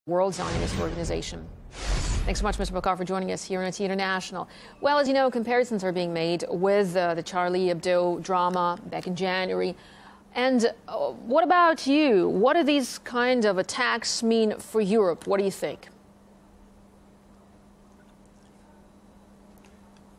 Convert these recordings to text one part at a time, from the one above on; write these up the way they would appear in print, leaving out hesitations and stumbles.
World Zionist Organization. Thanks so much, Mr. Behar, for joining us here on International. Well, as you know, comparisons are being made with the Charlie Hebdo drama back in January. And what about you? What do these kind of attacks mean for Europe? What do you think?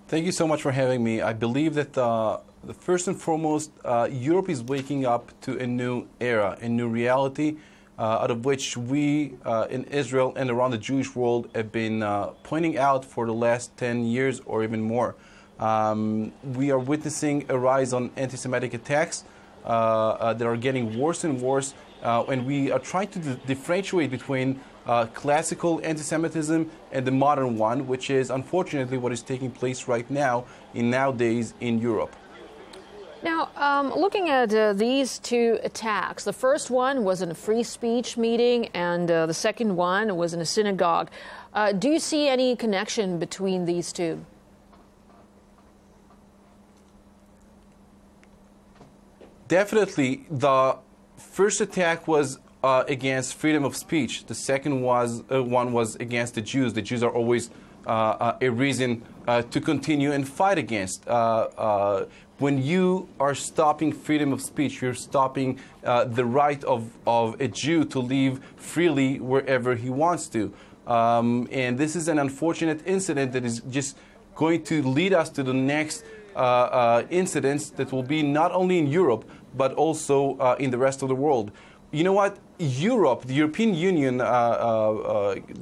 Thank you so much for having me. I believe that the first and foremost, Europe is waking up to a new era, a new reality, out of which we in Israel and around the Jewish world have been pointing out for the last 10 years or even more. We are witnessing a rise on anti-Semitic attacks that are getting worse and worse, and we are trying to differentiate between classical anti-Semitism and the modern one, which is unfortunately what is taking place right now nowadays in Europe. Now, looking at these two attacks, the first one was in a free speech meeting and the second one was in a synagogue. Do you see any connection between these two? Definitely. The first attack was against freedom of speech. The second one was against the Jews. The Jews are always a reason to continue and fight against. When you are stopping freedom of speech, you're stopping the right of a Jew to live freely wherever he wants to. And this is an unfortunate incident that is just going to lead us to the next incidents that will be not only in Europe, but also in the rest of the world. You know what? Europe, the European Union,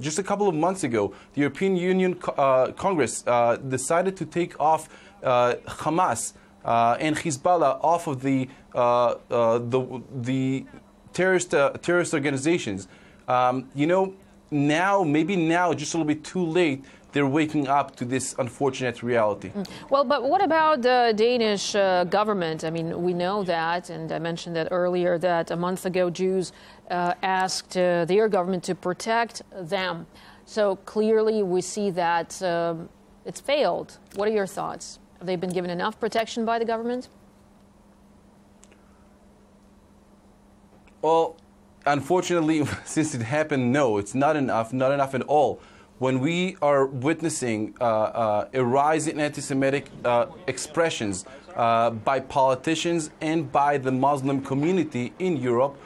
just a couple of months ago, the European Union Congress decided to take off Hamas and Hezbollah off of the terrorist organizations. You know, maybe now, just a little bit too late, they're waking up to this unfortunate reality. Well, but what about the Danish government? I mean, we know that, and I mentioned that earlier, that a month ago Jews asked their government to protect them. So clearly we see that it's failed. What are your thoughts? Have they been given enough protection by the government? Well, unfortunately, since it happened, no, it's not enough at all. When we are witnessing a rise in anti-Semitic expressions by politicians and by the Muslim community in Europe,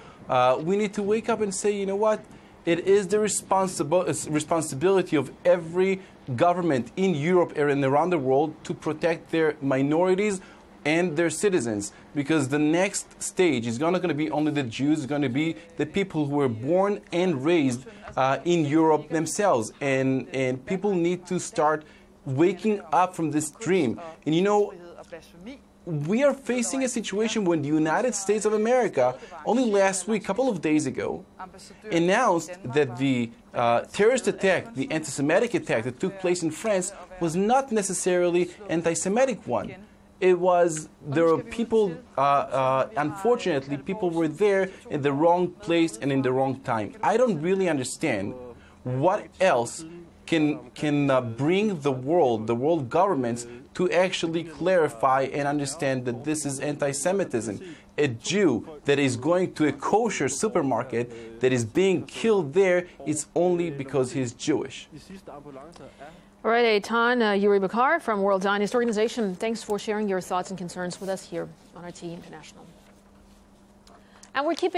we need to wake up and say, you know what? It is the responsibility of every government in Europe and around the world to protect their minorities and their citizens, because the next stage is not going to be only the Jews, it's going to be the people who were born and raised in Europe themselves. And people need to start waking up from this dream. And you know, we are facing a situation when the United States of America, only last week, a couple of days ago, announced that the terrorist attack, the anti-Semitic attack that took place in France was not necessarily anti-Semitic one. There were people, unfortunately, people were there in the wrong place and in the wrong time. I don't really understand what else can bring the world governments to actually clarify and understand that this is anti-Semitism. A Jew that is going to a kosher supermarket that is being killed there is only because he's Jewish. All right, Eitan Behar from World Zionist Organization, thanks for sharing your thoughts and concerns with us here on RT International. And we're keeping